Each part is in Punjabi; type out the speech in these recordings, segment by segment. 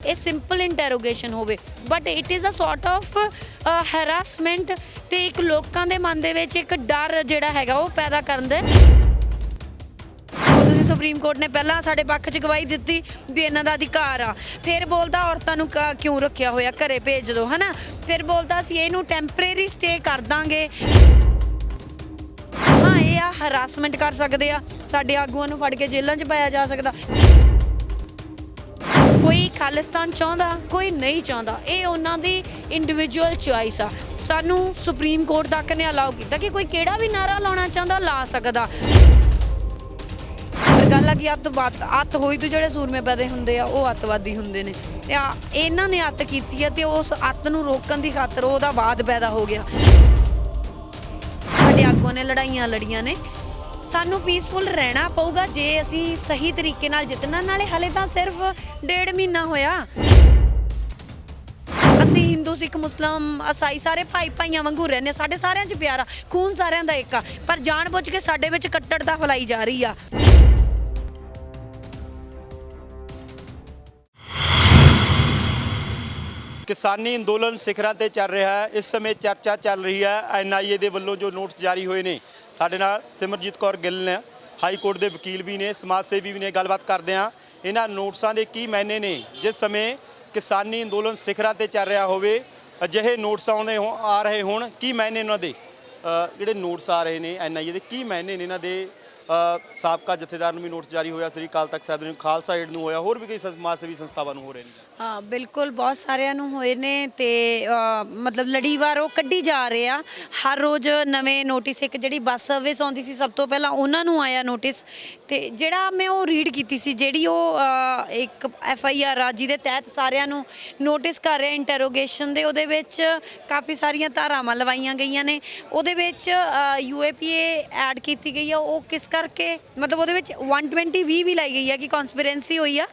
ਇਹ ਸਿੰਪਲ ਇੰਟਰੋਗੇਸ਼ਨ ਹੋਵੇ but it is a sort of harassment ਤੇ ਇੱਕ ਲੋਕਾਂ ਦੇ ਮਨ ਦੇ ਵਿੱਚ ਇੱਕ ਡਰ ਜਿਹੜਾ ਹੈਗਾ ਉਹ ਪੈਦਾ ਕਰਨ ਦੇ। ਤੁਸੀਂ ਸੁਪਰੀਮ ਕੋਰਟ ਨੇ ਪਹਿਲਾਂ ਸਾਡੇ ਪੱਖ 'ਚ ਗਵਾਹੀ ਦਿੱਤੀ ਵੀ ਇਹਨਾਂ ਦਾ ਅਧਿਕਾਰ ਆ, ਫਿਰ ਬੋਲਦਾ ਔਰਤਾਂ ਨੂੰ ਕਿਉਂ ਰੱਖਿਆ ਹੋਇਆ, ਘਰੇ ਭੇਜ ਦਿਓ, ਹੈ ਨਾ। ਫਿਰ ਬੋਲਦਾ ਅਸੀਂ ਇਹਨੂੰ ਟੈਂਪਰੇਰੀ ਸਟੇ ਕਰ ਦਾਂਗੇ। ਹਾਂ ਇਹ ਆ ਹਰਾਸਮੈਂਟ ਕਰ ਸਕਦੇ ਆ, ਸਾਡੇ ਆਗੂਆਂ ਨੂੰ ਫੜ ਕੇ ਜੇਲ੍ਹਾਂ 'ਚ ਪਾਇਆ ਜਾ ਸਕਦਾ। ਕੋਈ ਖਾਲਿਸਤਾਨ ਚਾਹੁੰਦਾ, ਕੋਈ ਨਹੀਂ ਚਾਹੁੰਦਾ, ਇਹ ਉਹਨਾਂ ਦੀ ਇੰਡੀਵਿਜੂਅਲ ਚੁਆਇਸ ਆ। ਸਾਨੂੰ ਸੁਪਰੀਮ ਕੋਰਟ ਤੱਕ ਨੇ ਅਲਾਉ ਕੀਤਾ ਕਿ ਕੋਈ ਕਿਹੜਾ ਵੀ ਨਾਰਾ ਲਾਉਣਾ ਚਾਹੁੰਦਾ ਲਾ ਸਕਦਾ। ਪਰ ਗੱਲ ਆ ਕਿ ਅੱਤ ਹੋਈ ਤੋਂ ਜਿਹੜੇ ਸੂਰਮੇ ਪੈਦੇ ਹੁੰਦੇ ਆ ਉਹ ਅੱਤਵਾਦੀ ਹੁੰਦੇ ਨੇ। ਇਹਨਾਂ ਨੇ ਅੱਤ ਕੀਤੀ ਆ ਤੇ ਉਸ ਅੱਤ ਨੂੰ ਰੋਕਣ ਦੀ ਖਾਤਰ ਉਹਦਾ ਵਾਦ ਪੈਦਾ ਹੋ ਗਿਆ। ਸਾਡੇ ਆਗੂਆਂ ਨੇ ਲੜਾਈਆਂ ਲੜੀਆਂ ਨੇ, ਸਾਨੂੰ ਪੀਸਫੁਲ ਰਹਿਣਾ ਪਊਗਾ ਜੇ ਅਸੀਂ ਸਹੀ ਤਰੀਕੇ ਨਾਲ ਜਿੱਤਣਾ। ਨਾਲੇ ਹਲੇ ਤਾਂ ਸਿਰਫ 1.5 ਮਹੀਨਾ ਹੋਇਆ। ਅਸੀਂ ਹਿੰਦੂ, ਸਿੱਖ, ਮੁਸਲਿਮ, ਈਸਾਈ ਸਾਰੇ ਭਾਈ ਭਾਈਆਂ ਵਾਂਗੂ ਰਹਿੰਦੇ, ਸਾਡੇ ਸਾਰਿਆਂ 'ਚ ਪਿਆਰ ਆ, ਖੂਨ ਸਾਰਿਆਂ ਦਾ ਇੱਕ ਆ। ਪਰ ਜਾਣ ਬੁੱਝ ਕੇ ਸਾਡੇ ਵਿੱਚ ਕੱਟੜਤਾ ਫੈਲਾਈ ਜਾ ਰਹੀ ਆ। किसानी अंदोलन सिखरां ते चल रहा है। इस समय चर्चा चल रही है NIA ਦੇ ਵੱਲੋਂ जो ਨੋਟਿਸ ਜਾਰੀ ਹੋਏ ਨੇ। ਸਾਡੇ ਨਾਲ ਸਿਮਰਜੀਤ ਕੌਰ ਗਿੱਲ ਨੇ, ਹਾਈ ਕੋਰਟ ਦੇ ਵਕੀਲ ਵੀ ਨੇ, ਸਮਾਜ ਸੇਵੀ ਵੀ ਨੇ। ਗੱਲਬਾਤ ਕਰਦੇ ਹਾਂ ਇਹਨਾਂ ਨੋਟਿਸਾਂ ਦੇ ਕੀ ਮਾਇਨੇ ਨੇ। ਜਿਸ ਸਮੇਂ ਕਿਸਾਨੀ ਅੰਦੋਲਨ ਸਿਖਰਾਂ ਤੇ ਚੱਲ ਰਿਹਾ ਹੋਵੇ, ਅਜਿਹੇ ਨੋਟਿਸ ਆ ਰਹੇ ਹੋਣ, ਕੀ ਮਾਇਨੇ ਇਹਨਾਂ ਦੇ? ਜਿਹੜੇ ਨੋਟਿਸ ਆ ਰਹੇ ਨੇ NIA ਦੇ, ਕੀ ਮਾਇਨੇ ਨੇ ਇਹਨਾਂ ਦੇ? ਸਾਬਕਾ ਜਥੇਦਾਰ ਨੂੰ ਵੀ ਨੋਟਿਸ ਜਾਰੀ ਹੋਇਆ, ਸ੍ਰੀ ਅਕਾਲ ਤਖਤ ਸਾਹਿਬ ਨੂੰ, ਖਾਲਸਾ ਏਡ ਨੂੰ ਹੋਇਆ, ਹੋਰ ਵੀ ਕਈ ਸਮਾਜ ਸੇਵੀ ਸੰਸਥਾਵਾਂ ਨੂੰ ਹੋ ਰਹੇ ਨੇ। ਹਾਂ ਬਿਲਕੁਲ, ਬਹੁਤ ਸਾਰਿਆਂ ਨੂੰ ਹੋਏ ਨੇ ਤੇ ਮਤਲਬ ਲੜੀਵਾਰ ਉਹ ਕੱਢੀ ਜਾ ਰਹੇ ਆ। ਹਰ ਰੋਜ਼ ਨਵੇਂ ਨੋਟਿਸ, ਇੱਕ ਜਿਹੜੀ ਬੱਸ ਸਰਵਿਸ ਆਉਂਦੀ ਸੀ ਸਭ ਤੋਂ ਪਹਿਲਾਂ ਉਹਨਾਂ ਨੂੰ ਆਇਆ ਨੋਟਿਸ, ਤੇ ਜਿਹੜਾ ਮੈਂ ਉਹ ਰੀਡ ਕੀਤੀ ਸੀ, ਜਿਹੜੀ ਉਹ ਇੱਕ FIR ਆ ਜਿਹਦੇ ਤਹਿਤ ਸਾਰਿਆਂ ਨੂੰ ਨੋਟਿਸ ਕਰ ਰਹੇ ਇੰਟਰੋਗੇਸ਼ਨ ਦੇ। ਉਹਦੇ ਵਿੱਚ ਕਾਫੀ ਸਾਰੀਆਂ ਧਾਰਾਵਾਂ ਲਵਾਈਆਂ ਗਈਆਂ ਨੇ। ਉਹਦੇ ਵਿੱਚ UAPA ਐਡ ਕੀਤੀ ਗਈ ਆ। ਉਹ ਕਿਸ ਕਰਕੇ ਮਤਲਬ ਉਹਦੇ ਵਿੱਚ 120 ਵੀ ਲਾਈ ਗਈ ਆ ਕਿ ਕਨਸਪੀਰੈਂਸੀ ਹੋਈ ਆ।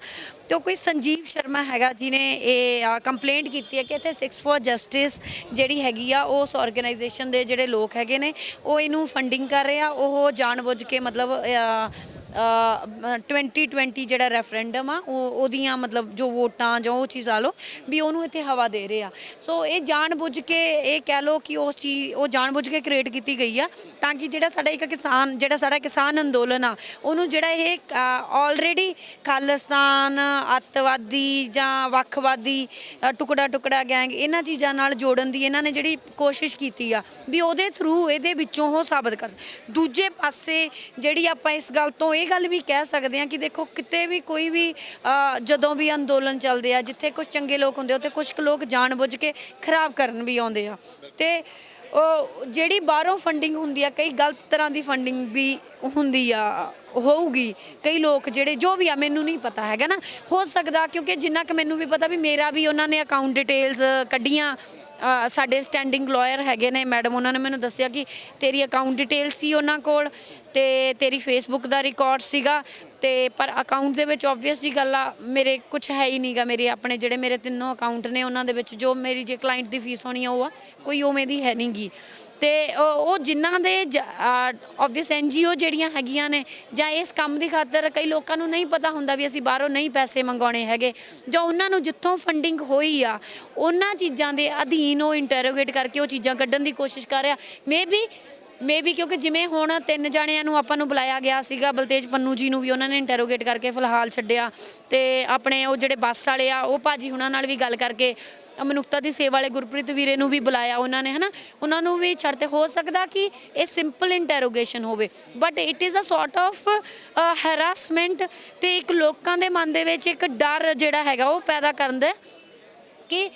ਤੇ ਕੋਈ ਸੰਜੀਵ ਸ਼ਰਮਾ ਹੈਗਾ ਜਿਹਨੇ ਇਹ ਕੰਪਲੇਂਟ ਕੀਤੀ ਹੈ ਕਿ ਇੱਥੇ 6 ਫॉर ਜਸਟਿਸ ਜਿਹੜੀ ਹੈਗੀ ਆ, ਉਸ ਆਰਗੇਨਾਈਜੇਸ਼ਨ ਦੇ ਜਿਹੜੇ ਲੋਕ ਹੈਗੇ ਨੇ ਉਹ ਇਹਨੂੰ ਫੰਡਿੰਗ ਕਰ ਰਹੇ ਆ। ਉਹ ਜਾਣਬੁੱਝ ਕੇ ਮਤਲਬ 2020 ਜਿਹੜਾ ਰੈਫਰੈਂਡਮ ਆ ਉਹਦੀਆਂ ਮਤਲਬ ਜੋ ਵੋਟਾਂ ਜਾਂ ਉਹ ਚੀਜ਼ ਲਾ ਲਓ ਵੀ ਉਹਨੂੰ ਇੱਥੇ ਹਵਾ ਦੇ ਰਹੇ ਆ। ਸੋ ਇਹ ਜਾਣਬੁੱਝ ਕੇ, ਇਹ ਕਹਿ ਲਓ ਕਿ ਉਸ ਚੀਜ਼ ਉਹ ਜਾਣਬੁੱਝ ਕੇ ਕ੍ਰੀਏਟ ਕੀਤੀ ਗਈ ਆ ਤਾਂ ਕਿ ਜਿਹੜਾ ਸਾਡਾ ਇੱਕ ਕਿਸਾਨ, ਜਿਹੜਾ ਸਾਡਾ ਕਿਸਾਨ ਅੰਦੋਲਨ ਆ, ਉਹਨੂੰ ਜਿਹੜਾ ਇਹ ਆਲਰੇਡੀ ਖਾਲਿਸਤਾਨ, ਅੱਤਵਾਦੀ ਜਾਂ ਵੱਖਵਾਦੀ, ਟੁਕੜਾ ਗੈਂਗ, ਇਹਨਾਂ ਚੀਜ਼ਾਂ ਨਾਲ ਜੋੜਨ ਦੀ ਇਹਨਾਂ ਨੇ ਜਿਹੜੀ ਕੋਸ਼ਿਸ਼ ਕੀਤੀ ਆ ਵੀ ਉਹਦੇ ਥਰੂ ਇਹਦੇ ਵਿੱਚੋਂ ਉਹ ਸਾਬਤ ਕਰ। ਦੂਜੇ ਪਾਸੇ ਜਿਹੜੀ ਆਪਾਂ ਇਸ ਗੱਲ ਤੋਂ ਇਹ ਗੱਲ ਵੀ ਕਹਿ ਸਕਦੇ ਹਾਂ ਕਿ ਦੇਖੋ ਕਿਤੇ ਵੀ ਕੋਈ ਵੀ ਜਦੋਂ ਵੀ ਅੰਦੋਲਨ ਚੱਲਦੇ ਆ, ਜਿੱਥੇ ਕੁਝ ਚੰਗੇ ਲੋਕ ਹੁੰਦੇ ਉੱਥੇ ਕੁਝ ਲੋਕ ਜਾਣਬੁੱਝ ਕੇ ਖਰਾਬ ਕਰਨ ਵੀ ਆਉਂਦੇ ਆ। ਤੇ ਜਿਹੜੀ ਬਾਹਰੋਂ ਫੰਡਿੰਗ ਹੁੰਦੀ ਆ, ਕਈ ਗਲਤ ਤਰ੍ਹਾਂ ਦੀ ਫੰਡਿੰਗ ਵੀ ਹੁੰਦੀ ਆ, ਹੋਊਗੀ। ਕਈ ਲੋਕ ਜਿਹੜੇ ਜੋ ਵੀ ਆ, ਮੈਨੂੰ ਨਹੀਂ ਪਤਾ ਹੈਗਾ ਨਾ, ਹੋ ਸਕਦਾ ਕਿਉਂਕਿ ਜਿੰਨਾ ਕਿ ਮੈਨੂੰ ਵੀ ਪਤਾ ਵੀ ਮੇਰਾ ਵੀ ਉਹਨਾਂ ਨੇ ਅਕਾਊਂਟ ਡਿਟੇਲਸ ਕੱਢੀਆਂ। ਸਾਡੇ ਸਟੈਂਡਿੰਗ ਲਾਇਰ ਹੈਗੇ ਨੇ ਮੈਡਮ, ਉਹਨਾਂ ਨੇ ਮੈਨੂੰ ਦੱਸਿਆ ਕਿ ਤੇਰੀ ਅਕਾਊਂਟ ਡਿਟੇਲ ਸੀ ਉਹਨਾਂ ਕੋਲ ਤੇ ਤੇਰੀ ਫੇਸਬੁੱਕ ਦਾ ਰਿਕਾਰਡ ਸੀਗਾ। ਤੇ ਪਰ ਅਕਾਊਂਟ ਦੇ ਵਿੱਚ ਓਬਵੀਅਸ ਜੀ ਗੱਲ ਆ, ਮੇਰੇ ਕੁਝ ਹੈ ਹੀ ਨਹੀਂਗਾ। ਮੇਰੇ ਆਪਣੇ ਜਿਹੜੇ ਮੇਰੇ 3 ਅਕਾਊਂਟ ਨੇ ਉਹਨਾਂ ਦੇ ਵਿੱਚ ਜੋ ਮੇਰੀ ਜੇ ਕਲਾਇੰਟ ਦੀ ਫੀਸ ਹੋਣੀ ਆ ਉਹ ਆ, ਕੋਈ ਉਵੇਂ ਦੀ ਹੈ ਨਹੀਂਗੀ। ਤੇ ਉਹ ਜਿਨ੍ਹਾਂ ਦੇ ਓਬਵੀਅਸ NGO ਜਿਹੜੀਆਂ ਹੈਗੀਆਂ ਨੇ, ਜਾਂ ਇਸ ਕੰਮ ਦੀ ਖਾਤਰ ਕਈ ਲੋਕਾਂ ਨੂੰ ਨਹੀਂ ਪਤਾ ਹੁੰਦਾ ਵੀ ਅਸੀਂ ਬਾਹਰੋਂ ਨਹੀਂ ਪੈਸੇ ਮੰਗਾਉਣੇ ਹੈਗੇ, ਜਾਂ ਉਹਨਾਂ ਨੂੰ ਜਿੱਥੋਂ ਫੰਡਿੰਗ ਹੋਈ ਆ ਉਹਨਾਂ ਚੀਜ਼ਾਂ ਦੇ ਅਧੀਨ ਉਹ ਇੰਟਰੋਗੇਟ ਕਰਕੇ ਉਹ ਚੀਜ਼ਾਂ ਕੱਢਣ ਦੀ ਕੋਸ਼ਿਸ਼ ਕਰ ਰਿਹਾ। ਮੇਬੀ ਕਿਉਂਕਿ ਜਿਵੇਂ ਹੁਣ 3 ਜਾਣਿਆਂ ਨੂੰ ਆਪਾਂ ਨੂੰ ਬੁਲਾਇਆ ਗਿਆ ਸੀਗਾ, ਬਲਤੇਜ ਪੰਨੂ ਜੀ ਨੂੰ ਵੀ ਉਹਨਾਂ ਨੇ ਇੰਟਰੋਗੇਟ ਕਰਕੇ ਫਿਲਹਾਲ ਛੱਡਿਆ, ਤੇ ਆਪਣੇ ਉਹ ਜਿਹੜੇ ਬੱਸ ਵਾਲੇ ਆ ਉਹ ਭਾਜੀ ਹੁਣਾਂ ਨਾਲ ਵੀ ਗੱਲ ਕਰਕੇ, ਮਨੁੱਖਤਾ ਦੀ ਸੇਵਾ ਵਾਲੇ ਗੁਰਪ੍ਰੀਤ ਵੀਰੇ ਨੂੰ ਵੀ ਬੁਲਾਇਆ ਉਹਨਾਂ ਨੇ, ਹੈ ਨਾ, ਉਹਨਾਂ ਨੂੰ ਵੀ ਛੱਡ। ਤੇ ਹੋ ਸਕਦਾ ਕਿ ਇਹ ਸਿੰਪਲ ਇੰਟਰੋਗੇਸ਼ਨ ਹੋਵੇ but it is a sort of harassment ਤੇ ਇੱਕ ਲੋਕਾਂ ਦੇ ਮਨ ਦੇ ਵਿੱਚ ਇੱਕ ਡਰ ਜਿਹੜਾ ਹੈਗਾ ਉਹ ਪੈਦਾ ਕਰਨ ਦੇ ਕਿ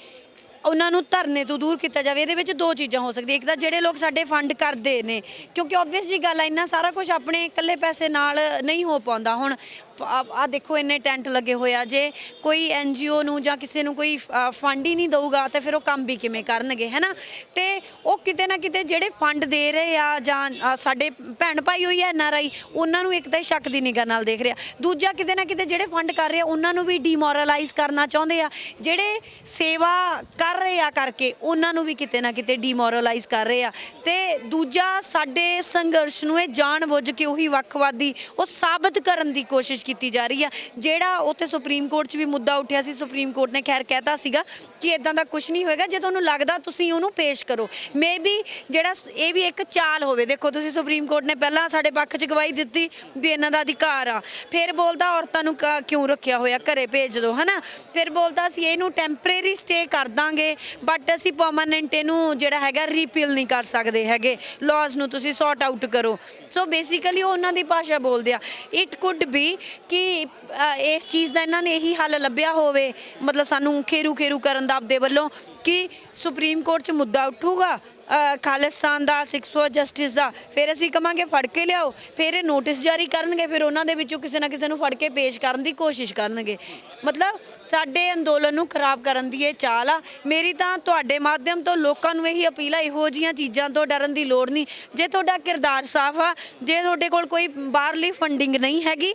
ਉਹਨਾਂ ਨੂੰ ਧਰਨੇ ਤੋਂ ਦੂਰ ਕੀਤਾ ਜਾਵੇ। ਇਹਦੇ ਵਿੱਚ 2 ਚੀਜ਼ਾਂ ਹੋ ਸਕਦੀਆਂ। ਇੱਕ ਤਾਂ ਜਿਹੜੇ ਲੋਕ ਸਾਡੇ ਫੰਡ ਕਰਦੇ ਨੇ, ਕਿਉਂਕਿ ਓਬਵੀਅਸ ਜੀ ਗੱਲ ਆ, ਇੰਨਾ ਸਾਰਾ ਕੁਝ ਆਪਣੇ ਇਕੱਲੇ ਪੈਸੇ ਨਾਲ ਨਹੀਂ ਹੋ ਪਾਉਂਦਾ। ਹੁਣ ਆ ਦੇਖੋ ਇੰਨੇ ਟੈਂਟ ਲੱਗੇ ਹੋਏ ਆ, ਜੇ ਕੋਈ NGO ਨੂੰ ਜਾਂ ਕਿਸੇ ਨੂੰ ਕੋਈ ਫੰਡ ਹੀ ਨਹੀਂ ਦਊਗਾ ਤਾਂ ਫਿਰ ਉਹ ਕੰਮ ਵੀ ਕਿਵੇਂ ਕਰਨਗੇ, ਹੈ ਨਾ। ਤੇ ਉਹ ਕਿਤੇ ਨਾ ਕਿਤੇ ਜਿਹੜੇ ਫੰਡ ਦੇ ਰਹੇ ਆ ਜਾਂ ਸਾਡੇ ਭੈਣ ਭਾਈ ਹੋਈ ਆ NRI, ਉਹਨਾਂ ਨੂੰ ਇੱਕ ਤਾਂ ਸ਼ੱਕ ਦੀ ਨਿਗਾਹ ਨਾਲ ਦੇਖ ਰਿਹਾ। ਦੂਜਾ ਕਿਤੇ ਨਾ ਕਿਤੇ ਜਿਹੜੇ ਫੰਡ ਕਰ ਰਹੇ ਆ ਉਹਨਾਂ ਨੂੰ ਵੀ ਡੀਮੋਰਲਾਈਜ਼ ਕਰਨਾ ਚਾਹੁੰਦੇ ਆ। ਜਿਹੜੇ ਸੇਵਾ ਕਰ ਰਹੇ ਆ ਕਰਕੇ ਉਹਨਾਂ ਨੂੰ ਵੀ ਕਿਤੇ ਨਾ ਕਿਤੇ ਡੀਮੋਰਲਾਈਜ਼ ਕਰ ਰਹੇ ਆ। ਤੇ ਦੂਜਾ ਸਾਡੇ ਸੰਘਰਸ਼ ਨੂੰ ਇਹ ਜਾਣ ਬੁੱਝ ਕੇ ਉਹੀ ਵੱਖਵਾਦੀ ਉਹ ਸਾਬਤ ਕਰਨ ਦੀ ਕੋਸ਼ਿਸ਼ ਕੀਤੀ ਜਾ ਰਹੀ ਆ। ਜਿਹੜਾ ਉੱਥੇ ਸੁਪਰੀਮ ਕੋਰਟ 'ਚ ਵੀ ਮੁੱਦਾ ਉੱਠਿਆ ਸੀ, ਸੁਪਰੀਮ ਕੋਰਟ ਨੇ ਖੈਰ ਕਹਿਤਾ ਸੀਗਾ ਕਿ ਇਦਾਂ ਦਾ ਕੁਝ ਨਹੀਂ ਹੋਏਗਾ, ਜੇ ਤੁਹਾਨੂੰ ਲੱਗਦਾ ਤੁਸੀਂ ਉਹਨੂੰ ਪੇਸ਼ ਕਰੋ। ਮੇ ਬੀ ਜਿਹੜਾ ਇਹ ਵੀ ਇੱਕ ਚਾਲ ਹੋਵੇ। ਦੇਖੋ ਤੁਸੀਂ, ਸੁਪਰੀਮ ਕੋਰਟ ਨੇ ਪਹਿਲਾਂ ਸਾਡੇ ਪੱਖ 'ਚ ਗਵਾਹੀ ਦਿੱਤੀ ਵੀ ਇਹਨਾਂ ਦਾ ਅਧਿਕਾਰ ਆ, ਫਿਰ ਬੋਲਦਾ ਔਰਤਾਂ ਨੂੰ ਕਿਉਂ ਰੱਖਿਆ ਹੋਇਆ, ਘਰੇ ਭੇਜ ਦਿਓ, ਹਨਾ। ਫਿਰ ਬੋਲਦਾ ਅਸੀਂ ਇਹਨੂੰ ਟੈਂਪਰੇਰੀ ਸਟੇ ਕਰ ਦਾਂਗੇ, ਬਟ ਅਸੀਂ ਪਰਮਾਨੈਂਟ ਇਹਨੂੰ ਜਿਹੜਾ ਹੈਗਾ ਰੀਪੀਲ ਨਹੀਂ ਕਰ ਸਕਦੇ ਹੈਗੇ, ਲਾਜ਼ ਨੂੰ ਤੁਸੀਂ ਸੌਟ ਆਊਟ ਕਰੋ। ਸੋ ਬੇਸਿਕਲੀ ਉਹ ਉਹਨਾਂ ਦੀ ਭਾਸ਼ਾ ਬੋਲਦੇ ਆ। ਇਟ ਕੁਡ ਬੀ ਕਿ ਇਸ ਚੀਜ਼ ਦਾ ਇਹਨਾਂ ਨੇ ਇਹੀ ਹੱਲ ਲੱਭਿਆ ਹੋਵੇ, ਮਤਲਬ ਸਾਨੂੰ ਖੇਰੂ ਕਰਨ ਦਾ ਆਪਦੇ ਵੱਲੋਂ, ਕਿ ਸੁਪਰੀਮ ਕੋਰਟ 'ਚ ਮੁੱਦਾ ਉੱਠੂਗਾ ਖਾਲਿਸਤਾਨ ਦਾ, 6 ਜਸਟਿਸ ਦਾ, ਫਿਰ ਅਸੀਂ ਕਹਾਂਗੇ ਫੜ ਕੇ ਲਿਆਓ, ਫਿਰ ਇਹ ਨੋਟਿਸ ਜਾਰੀ ਕਰਨਗੇ, ਫਿਰ ਉਹਨਾਂ ਦੇ ਵਿੱਚੋਂ ਕਿਸੇ ਨਾ ਕਿਸੇ ਨੂੰ ਫੜ ਕੇ ਪੇਸ਼ ਕਰਨ ਦੀ ਕੋਸ਼ਿਸ਼ ਕਰਨਗੇ। ਮਤਲਬ ਸਾਡੇ ਅੰਦੋਲਨ ਨੂੰ ਖਰਾਬ ਕਰਨ ਦੀ ਇਹ ਚਾਲ ਆ। ਮੇਰੀ ਤਾਂ ਤੁਹਾਡੇ ਮਾਧਿਅਮ ਤੋਂ ਲੋਕਾਂ ਨੂੰ ਇਹੀ ਅਪੀਲ ਆ, ਇਹੋ ਜਿਹੀਆਂ ਚੀਜ਼ਾਂ ਤੋਂ ਡਰਨ ਦੀ ਲੋੜ ਨਹੀਂ। ਜੇ ਤੁਹਾਡਾ ਕਿਰਦਾਰ ਸਾਫ਼ ਆ, ਜੇ ਤੁਹਾਡੇ ਕੋਲ ਕੋਈ ਬਾਹਰਲੀ ਫੰਡਿੰਗ ਨਹੀਂ ਹੈਗੀ,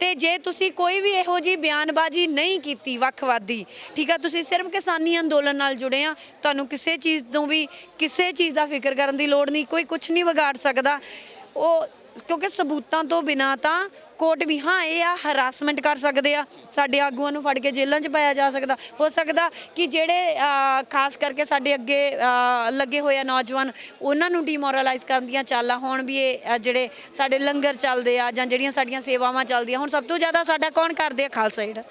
ਤੇ ਜੇ ਤੁਸੀਂ ਕੋਈ ਵੀ ਇਹੋ ਜਿਹੀ ਬਿਆਨਬਾਜ਼ੀ ਨਹੀਂ ਕੀਤੀ ਵੱਖਵਾਦੀ, ਠੀਕ ਆ, ਤੁਸੀਂ ਸਿਰਫ ਕਿਸਾਨੀ ਅੰਦੋਲਨ ਨਾਲ ਜੁੜੇ ਆ, ਤੁਹਾਨੂੰ ਕਿਸੇ ਚੀਜ਼ ਤੋਂ ਵੀ ਕਿਸੇ ਚੀਜ਼ ਦਾ ਫਿਕਰ ਕਰਨ ਦੀ ਲੋੜ ਨਹੀਂ। ਕੋਈ ਕੁਝ ਨਹੀਂ ਵਿਗਾੜ ਸਕਦਾ ਉਹ, ਕਿਉਂਕਿ ਸਬੂਤਾਂ ਤੋਂ ਬਿਨਾਂ ਤਾਂ ਕੋਰਟ ਵੀ ਹਾਂ ਇਹ ਆ ਹਰਾਸਮੈਂਟ ਕਰ ਸਕਦੇ ਆ, ਸਾਡੇ ਆਗੂਆਂ ਨੂੰ ਫੜ ਕੇ ਜੇਲ੍ਹਾਂ 'ਚ ਪਾਇਆ ਜਾ ਸਕਦਾ। ਹੋ ਸਕਦਾ ਕਿ ਜਿਹੜੇ ਖਾਸ ਕਰਕੇ ਸਾਡੇ ਅੱਗੇ ਲੱਗੇ ਹੋਏ ਆ ਨੌਜਵਾਨ, ਉਹਨਾਂ ਨੂੰ ਡੀਮੋਰਲਾਈਜ਼ ਕਰਨ ਦੀਆਂ ਚਾਲਾਂ ਹੋਣ ਵੀ ਇਹ ਜਿਹੜੇ ਸਾਡੇ ਲੰਗਰ ਚੱਲਦੇ ਆ ਜਾਂ ਜਿਹੜੀਆਂ ਸਾਡੀਆਂ ਸੇਵਾਵਾਂ ਚੱਲਦੀਆਂ, ਹੁਣ ਸਭ ਤੋਂ ਜ਼ਿਆਦਾ ਸਾਡਾ ਕੌਣ ਕਰਦੇ ਆ? ਖਾਲਸਾ ਏਡ।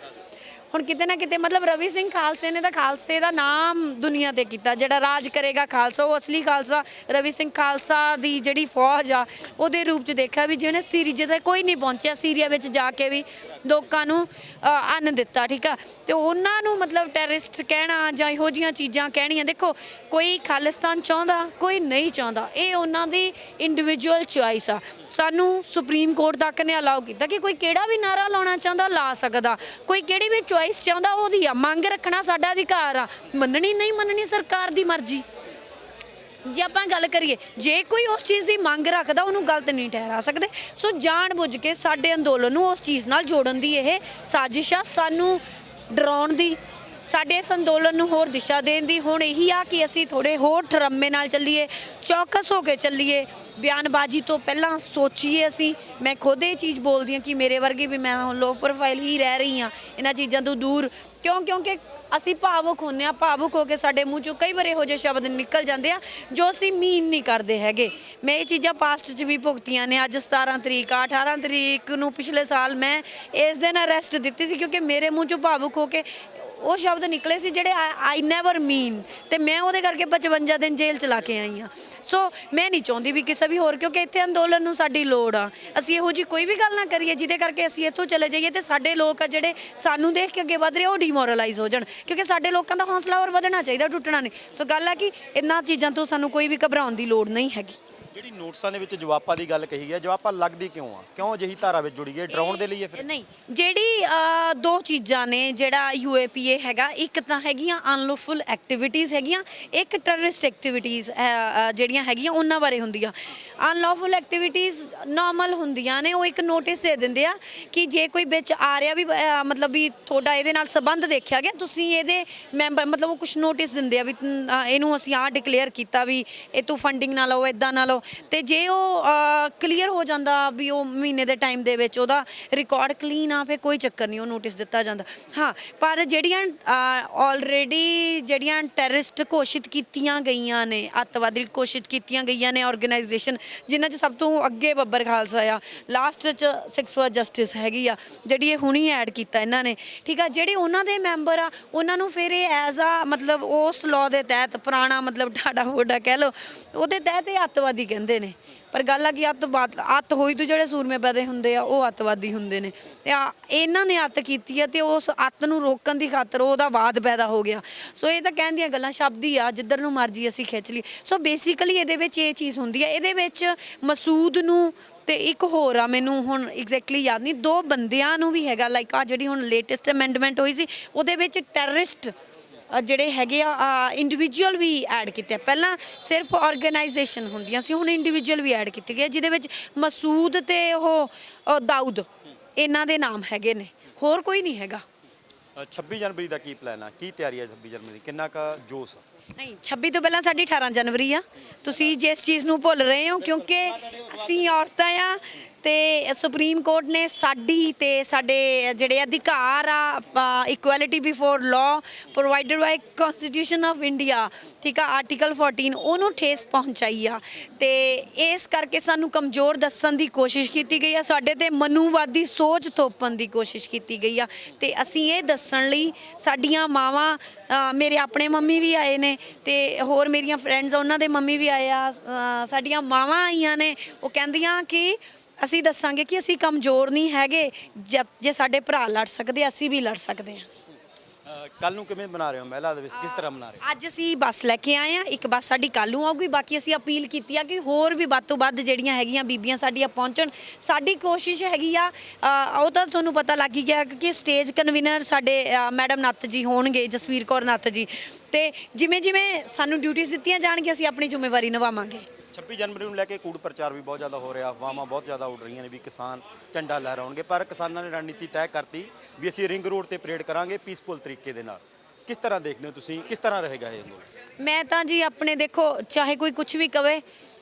ਹੁਣ ਕਿਤੇ ਨਾ ਕਿਤੇ ਮਤਲਬ ਰਵੀ ਸਿੰਘ ਖਾਲਸੇ ਨੇ ਤਾਂ ਖਾਲਸੇ ਦਾ ਨਾਮ ਦੁਨੀਆ ਤੇ ਕੀਤਾ, ਜਿਹੜਾ ਰਾਜ ਕਰੇਗਾ ਖਾਲਸਾ, ਉਹ ਅਸਲੀ ਖਾਲਸਾ ਰਵੀ ਸਿੰਘ ਖਾਲਸਾ ਦੀ ਜਿਹੜੀ ਫੌਜ ਆ ਉਹਦੇ ਰੂਪ 'ਚ ਦੇਖਿਆ ਵੀ ਜਿਹਨੇ ਜਿੱਥੇ ਕੋਈ ਨਹੀਂ ਪਹੁੰਚਿਆ, ਸੀਰੀਆ ਵਿੱਚ ਜਾ ਕੇ ਵੀ ਲੋਕਾਂ ਨੂੰ ਅੰਨ ਦਿੱਤਾ, ਠੀਕ ਆ। ਤੇ ਉਹਨਾਂ ਨੂੰ ਮਤਲਬ ਟੈਰਰਿਸਟ ਕਹਿਣਾ ਜਾਂ ਇਹੋ ਜਿਹੀਆਂ ਚੀਜ਼ਾਂ ਕਹਿਣੀਆਂ, ਦੇਖੋ ਕੋਈ ਖਾਲਿਸਤਾਨ ਚਾਹੁੰਦਾ, ਕੋਈ ਨਹੀਂ ਚਾਹੁੰਦਾ, ਇਹ ਉਹਨਾਂ ਦੀ ਇੰਡੀਵਿਜੂਅਲ ਚੁਆਇਸ ਆ। ਸਾਨੂੰ ਸੁਪਰੀਮ ਕੋਰਟ ਤੱਕ ਨੇ ਅਲਾਉ ਕੀਤਾ ਕਿ ਕੋਈ ਕਿਹੜਾ ਵੀ ਨਾਰਾ ਲਾਉਣਾ ਚਾਹੁੰਦਾ ਲਾ ਸਕਦਾ, ਕੋਈ ਕਿਹੜੀ ਵੀ ਚੁਆਇਸ ਚਾਹੁੰਦਾ ਉਹਦੀ ਆ, ਮੰਗ ਰੱਖਣਾ ਸਾਡਾ ਅਧਿਕਾਰ ਆ, ਮੰਨਣੀ ਨਹੀਂ ਮੰਨਣੀ ਸਰਕਾਰ ਦੀ ਮਰਜ਼ੀ। ਜੇ ਆਪਾਂ ਗੱਲ ਕਰੀਏ, ਜੇ ਕੋਈ ਉਸ ਚੀਜ਼ ਦੀ ਮੰਗ ਰੱਖਦਾ ਉਹਨੂੰ ਗਲਤ ਨਹੀਂ ਠਹਿਰਾ ਸਕਦੇ। ਸੋ ਜਾਣ ਬੁੱਝ ਕੇ ਸਾਡੇ ਅੰਦੋਲਨ ਨੂੰ ਉਸ ਚੀਜ਼ ਨਾਲ ਜੋੜਨ ਦੀ ਇਹ ਸਾਜ਼ਿਸ਼ ਆ, ਸਾਨੂੰ ਡਰਾਉਣ ਦੀ, ਸਾਡੇ ਇਸ ਅੰਦੋਲਨ ਨੂੰ ਹੋਰ ਦਿਸ਼ਾ ਦੇਣ ਦੀ। ਹੁਣ ਇਹੀ ਆ ਕਿ ਅਸੀਂ ਥੋੜੇ ਹੋਰ ਠਰੰਮੇ ਨਾਲ ਚੱਲੀਏ, ਚੌਕਸ ਹੋ ਕੇ ਚੱਲੀਏ, ਬਿਆਨਬਾਜ਼ੀ ਤੋਂ ਪਹਿਲਾਂ ਸੋਚੀਏ। ਅਸੀਂ ਮੈਂ ਖੁਦ ਇਹ ਚੀਜ਼ ਬੋਲਦੀ ਹਾਂ ਕਿ ਮੇਰੇ ਵਰਗੀ ਵੀ ਮੈਂ ਹੁਣ ਲੋ ਪ੍ਰੋਫਾਈਲ ਹੀ ਰਹਿ ਰਹੀ ਹਾਂ ਇਹਨਾਂ ਚੀਜ਼ਾਂ ਤੋਂ ਦੂਰ, ਕਿਉਂਕਿ ਅਸੀਂ ਭਾਵੁਕ ਹੁੰਦੇ ਹਾਂ। ਭਾਵੁਕ ਹੋ ਕੇ ਸਾਡੇ ਮੂੰਹ 'ਚੋਂ ਕਈ ਵਾਰ ਇਹੋ ਜਿਹੇ ਸ਼ਬਦ ਨਿਕਲ ਜਾਂਦੇ ਆ ਜੋ ਅਸੀਂ ਮੀਨ ਨਹੀਂ ਕਰਦੇ ਹੈਗੇ। ਮੈਂ ਇਹ ਚੀਜ਼ਾਂ ਪਾਸਟ 'ਚ ਵੀ ਭੁਗਤੀਆਂ ਨੇ। ਅੱਜ 17 ਤਰੀਕ ਆ, 18 ਤਰੀਕ ਨੂੰ ਪਿਛਲੇ ਸਾਲ ਮੈਂ ਇਸ ਦਿਨ ਅਰੈਸਟ ਦਿੱਤੀ ਸੀ, ਕਿਉਂਕਿ ਮੇਰੇ ਮੂੰਹ 'ਚੋਂ ਭਾਵੁਕ ਹੋ ਕੇ ਉਹ ਸ਼ਬਦ ਨਿਕਲੇ ਸੀ ਜਿਹੜੇ ਆਈ ਨੈਵਰ ਮੀਨ, ਤੇ ਮੈਂ ਉਹਦੇ ਕਰਕੇ 55 ਦਿਨ ਜੇਲ੍ਹ ਚਲਾ ਕੇ ਆਈ ਹਾਂ। ਸੋ ਮੈਂ ਨਹੀਂ ਚਾਹੁੰਦੀ ਵੀ ਕਿਸੇ ਵੀ ਹੋਰ, ਕਿਉਂਕਿ ਇੱਥੇ ਅੰਦੋਲਨ ਨੂੰ ਸਾਡੀ ਲੋੜ ਆ। ਅਸੀਂ ਇਹੋ ਜਿਹੀ ਕੋਈ ਵੀ ਗੱਲ ਨਾ ਕਰੀਏ ਜਿਹਦੇ ਕਰਕੇ ਅਸੀਂ ਇੱਥੋਂ ਚਲੇ ਜਾਈਏ ਤੇ ਸਾਡੇ ਲੋਕ ਆ ਜਿਹੜੇ ਸਾਨੂੰ ਦੇਖ ਕੇ ਅੱਗੇ ਵਧ ਰਹੇ ਉਹ ਡੀਮੋਰਲਾਈਜ਼ ਹੋ ਜਾਣ, ਕਿਉਂਕਿ ਸਾਡੇ ਲੋਕਾਂ ਦਾ ਹੌਸਲਾ ਹੋਰ ਵਧਣਾ ਚਾਹੀਦਾ, ਟੁੱਟਣਾ ਨਹੀਂ। ਸੋ ਗੱਲ ਆ ਕਿ ਇਹਨਾਂ ਚੀਜ਼ਾਂ ਤੋਂ ਸਾਨੂੰ ਕੋਈ ਵੀ ਘਬਰਾਉਣ ਦੀ ਲੋੜ ਨਹੀਂ ਹੈਗੀ। ਜਿਹੜੀ ਨੋਟਿਸਾਂ ਦੇ ਵਿੱਚ ਜਵਾਬਾਂ ਦੀ ਗੱਲ ਕਹੀ ਹੈ, ਜਵਾਬਾਂ ਲੱਗਦੀ ਕਿਉਂ ਆ? ਕਿਉਂ ਅਜਿਹੀ ਧਾਰਾ ਵਿੱਚ ਜੁੜੀ ਹੈ? ਡਰਾਉਣ ਦੇ ਲਈ ਹੈ? ਫਿਰ ਨਹੀਂ, ਜਿਹੜੀ ਦੋ ਚੀਜ਼ਾਂ ਨੇ ਜਿਹੜਾ UAPA ਹੈਗਾ, ਇੱਕ ਤਾਂ ਹੈਗੀਆਂ ਅਨਲੌਫੁਲ ਐਕਟੀਵਿਟੀਜ਼ ਹੈਗੀਆਂ, ਇੱਕ ਟੈਰਰਿਸਟ ਐਕਟੀਵਿਟੀਜ਼ ਜਿਹੜੀਆਂ ਹੈਗੀਆਂ ਉਹਨਾਂ ਬਾਰੇ ਹੁੰਦੀਆਂ। ਅਨਲੌਫੁਲ ਐਕਟੀਵਿਟੀਜ਼ ਨਾਰਮਲ ਹੁੰਦੀਆਂ ਨੇ, ਉਹ ਇੱਕ ਨੋਟਿਸ ਦੇ ਦਿੰਦੇ ਆ ਕਿ ਜੇ ਕੋਈ ਵਿੱਚ ਆ ਰਿਹਾ ਵੀ ਮਤਲਬ ਵੀ ਤੁਹਾਡਾ ਇਹਦੇ ਨਾਲ ਸੰਬੰਧ ਦੇਖਿਆ ਗਿਆ, ਤੁਸੀਂ ਇਹਦੇ ਮੈਂਬਰ, ਮਤਲਬ ਉਹ ਕੁਝ ਨੋਟਿਸ ਦਿੰਦੇ ਆ ਵੀ ਇਹਨੂੰ ਅਸੀਂ ਆਹ ਡਿਕਲੇਅਰ ਕੀਤਾ ਵੀ ਇਹ ਤੂੰ ਫੰਡਿੰਗ ਨਾ ਲਓ, ਇੱਦਾਂ ਨਾ ਲਓ। ਤੇ ਜੇ ਉਹ ਕਲੀਅਰ ਹੋ ਜਾਂਦਾ ਵੀ ਉਹ ਮਹੀਨੇ ਦੇ ਟਾਈਮ ਦੇ ਵਿੱਚ ਉਹਦਾ ਰਿਕਾਰਡ ਕਲੀਨ ਆ, ਫਿਰ ਕੋਈ ਚੱਕਰ ਨਹੀਂ, ਉਹ ਨੋਟਿਸ ਦਿੱਤਾ ਜਾਂਦਾ। ਹਾਂ, ਪਰ ਜਿਹੜੀਆਂ ਆਲਰੇਡੀ ਜਿਹੜੀਆਂ ਟੈਰਰਿਸਟ ਘੋਸ਼ਿਤ ਕੀਤੀਆਂ ਗਈਆਂ ਨੇ, ਅੱਤਵਾਦੀ ਘੋਸ਼ਿਤ ਕੀਤੀਆਂ ਗਈਆਂ ਨੇ ਆਰਗੇਨਾਈਜੇਸ਼ਨ, ਜਿਨ੍ਹਾਂ 'ਚ ਸਭ ਤੋਂ ਅੱਗੇ ਬੱਬਰ ਖਾਲਸਾ ਆ, ਲਾਸਟ 'ਚ 6 ਜਸਟਿਸ ਹੈਗੀ ਆ ਜਿਹੜੀ ਇਹ ਹੁਣੀ ਐਡ ਕੀਤਾ ਇਹਨਾਂ ਨੇ, ਠੀਕ ਆ। ਜਿਹੜੇ ਉਹਨਾਂ ਦੇ ਮੈਂਬਰ ਆ ਉਹਨਾਂ ਨੂੰ ਫਿਰ ਇਹ ਐਜ਼ ਆ ਮਤਲਬ ਉਸ ਲਾਅ ਦੇ ਤਹਿਤ, ਪੁਰਾਣਾ ਮਤਲਬ ਢਾਡਾ ਵੋਡਾ ਕਹਿ ਲਓ, ਉਹਦੇ ਤਹਿਤ ਇਹ ਅੱਤਵਾਦੀ ਕਹਿੰਦੇ ਨੇ। ਪਰ ਗੱਲ ਆ ਕਿ ਅੱਤ ਹੋਈ ਤੋਂ ਜਿਹੜੇ ਸੂਰਮੇ ਪੈਦੇ ਹੁੰਦੇ ਆ ਉਹ ਅੱਤਵਾਦੀ ਹੁੰਦੇ ਨੇ, ਤੇ ਇਹਨਾਂ ਨੇ ਅੱਤ ਕੀਤੀ ਆ ਤੇ ਉਸ ਅੱਤ ਨੂੰ ਰੋਕਣ ਦੀ ਖਾਤਰ ਉਹਦਾ ਵਾਦ ਪੈਦਾ ਹੋ ਗਿਆ। ਸੋ ਇਹ ਤਾਂ ਕਹਿਣ ਦੀਆਂ ਗੱਲਾਂ, ਸ਼ਬਦ ਹੀ ਆ, ਜਿੱਧਰ ਨੂੰ ਮਰਜ਼ੀ ਅਸੀਂ ਖਿੱਚ ਲਈ। ਸੋ ਬੇਸਿਕਲੀ ਇਹਦੇ ਵਿੱਚ ਇਹ ਚੀਜ਼ ਹੁੰਦੀ ਆ। ਇਹਦੇ ਵਿੱਚ ਮਸੂਦ ਨੂੰ ਤੇ ਇੱਕ ਹੋਰ ਆ, ਮੈਨੂੰ ਹੁਣ ਐਗਜ਼ੈਕਟਲੀ ਯਾਦ ਨਹੀਂ, ਦੋ ਬੰਦਿਆਂ ਨੂੰ ਵੀ ਹੈਗਾ, ਲਾਈਕ ਆ ਜਿਹੜੀ ਹੁਣ ਲੇਟੈਸਟ ਅਮੈਂਡਮੈਂਟ ਹੋਈ ਸੀ ਉਹਦੇ ਵਿੱਚ ਟੈਰਰਿਸਟ ਜਿਹੜੇ ਹੈਗੇ ਆ ਇੰਡੀਵਿਜੂਅਲ ਵੀ ਐਡ ਕੀਤੇ। ਪਹਿਲਾਂ ਸਿਰਫ ਆਰਗੇਨਾਈਜੇਸ਼ਨ ਹੁੰਦੀਆਂ ਸੀ, ਹੁਣ ਇੰਡੀਵਿਜੂਅਲ ਵੀ ਐਡ ਕੀਤੇ ਗਏ, ਜਿਹਦੇ ਵਿੱਚ ਮਸੂਦ ਤੇ ਉਹ ਦਾਊਦ ਇਹਨਾਂ ਦੇ ਨਾਮ ਹੈਗੇ ਨੇ, ਹੋਰ ਕੋਈ ਨਹੀਂ ਹੈਗਾ। 26 ਜਨਵਰੀ ਦਾ ਕੀ ਪਲਾਨ ਆ? ਕੀ ਤਿਆਰੀ ਹੈ 26 ਜਨਵਰੀ? ਕਿੰਨਾ ਕੁ ਜੋਸ਼? ਨਹੀਂ, 26 ਤੋਂ ਪਹਿਲਾਂ ਸਾਡੀ 18 ਜਨਵਰੀ ਆ। ਤੁਸੀਂ ਜਿਸ ਚੀਜ਼ ਨੂੰ ਭੁੱਲ ਰਹੇ ਹੋ, ਕਿਉਂਕਿ ਅਸੀਂ ਔਰਤਾਂ ਆ ਤੇ ਸੁਪਰੀਮ ਕੋਰਟ ਨੇ ਸਾਡੀ ਤੇ ਸਾਡੇ ਜਿਹੜੇ ਅਧਿਕਾਰ ਆ equality before law provided by constitution of India, ਠੀਕ ਆ, ਆਰਟੀਕਲ 14, ਉਹਨੂੰ ਠੇਸ ਪਹੁੰਚਾਈ ਆ। ਤੇ ਇਸ ਕਰਕੇ ਸਾਨੂੰ ਕਮਜ਼ੋਰ ਦੱਸਣ ਦੀ ਕੋਸ਼ਿਸ਼ ਕੀਤੀ ਗਈ ਆ, ਸਾਡੇ ਤੇ ਮਨੂਵਾਦੀ ਸੋਚ ਥੋਪਣ ਦੀ ਕੋਸ਼ਿਸ਼ ਕੀਤੀ ਗਈ ਆ। ਤੇ ਅਸੀਂ ਇਹ ਦੱਸਣ ਲਈ ਸਾਡੀਆਂ ਮਾਵਾਂ, ਮੇਰੇ ਆਪਣੇ ਮੰਮੀ ਵੀ ਆਏ ਨੇ ਤੇ ਹੋਰ ਮੇਰੀਆਂ ਫਰੈਂਡਸ ਉਹਨਾਂ ਦੇ ਮੰਮੀ ਵੀ ਆਏ ਆ, ਸਾਡੀਆਂ ਮਾਵਾਂ ਆਈਆਂ ਨੇ। ਉਹ ਕਹਿੰਦੀਆਂ ਕਿ ਅਸੀਂ ਦੱਸਾਂਗੇ ਕਿ ਅਸੀਂ ਕਮਜ਼ੋਰ ਨਹੀਂ ਹੈਗੇ, ਜੇ ਸਾਡੇ ਭਰਾ ਲੜ ਸਕਦੇ ਅਸੀਂ ਵੀ ਲੜ ਸਕਦੇ ਹਾਂ। ਕੱਲ ਨੂੰ ਕਿਵੇਂ ਬਣਾ ਰਹੇ ਹੋ ਮਹਿਲਾ ਦਿਵਸ, ਕਿਸ ਤਰ੍ਹਾਂ ਬਣਾ ਰਹੇ ਹੋ? ਅੱਜ ਅਸੀਂ ਬੱਸ ਲੈ ਕੇ ਆਏ ਆ, ਇੱਕ ਬੱਸ ਸਾਡੀ ਕੱਲ੍ਹ ਨੂੰ ਆਊਗੀ। ਬਾਕੀ ਅਸੀਂ ਅਪੀਲ ਕੀਤੀ ਆ ਕਿ ਹੋਰ ਵੀ ਵੱਧ ਤੋਂ ਵੱਧ ਜਿਹੜੀਆਂ ਹੈਗੀਆਂ ਬੀਬੀਆਂ ਸਾਡੀਆਂ ਪਹੁੰਚਣ। ਸਾਡੀ ਕੋਸ਼ਿਸ਼ ਹੈਗੀ ਆ, ਉਹ ਤਾਂ ਤੁਹਾਨੂੰ ਪਤਾ ਲੱਗ ਹੀ ਗਿਆ ਕਿ ਸਟੇਜ ਕਨਵੀਨਰ ਸਾਡੇ ਮੈਡਮ ਨੱਤ ਜੀ ਹੋਣਗੇ, ਜਸਵੀਰ ਕੌਰ ਨੱਤ ਜੀ। ਤੇ ਜਿਵੇਂ ਜਿਵੇਂ ਸਾਨੂੰ ਡਿਊਟੀਆਂ ਦਿੱਤੀਆਂ ਜਾਣਗੀਆਂ ਅਸੀਂ ਆਪਣੀ ਜ਼ਿੰਮੇਵਾਰੀ ਨਿਭਾਵਾਂਗੇ। 26 ਜਨਵਰੀ ਨੂੰ ਲੈ ਕੇ ਕੂੜ ਪ੍ਰਚਾਰ ਵੀ ਬਹੁਤ ਜ਼ਿਆਦਾ ਹੋ ਰਿਹਾ, ਅਫਵਾਹਾਂ ਬਹੁਤ ਜ਼ਿਆਦਾ ਉੱਡ ਰਹੀਆਂ ਨੇ ਵੀ ਕਿਸਾਨ ਝੰਡਾ ਲਹਿਰਾਉਣਗੇ, ਪਰ ਕਿਸਾਨਾਂ ਨੇ ਰਣਨੀਤੀ ਤੈਅ ਕਰਤੀ ਵੀ ਅਸੀਂ ਰਿੰਗ ਰੋਡ ਤੇ ਪਰੇਡ ਕਰਾਂਗੇ ਪੀਸਫੁਲ ਤਰੀਕੇ ਦੇ ਨਾਲ। ਕਿਸ ਤਰ੍ਹਾਂ ਦੇਖਦੇ ਹੋ ਤੁਸੀਂ, ਕਿਸ ਤਰ੍ਹਾਂ ਰਹੇਗਾ ਇਹ ਅੰਦੋਲਨ? ਮੈਂ ਤਾਂ ਜੀ ਆਪਣੇ ਦੇਖੋ, ਚਾਹੇ ਕੋਈ ਕੁਝ ਵੀ ਕਵੇ,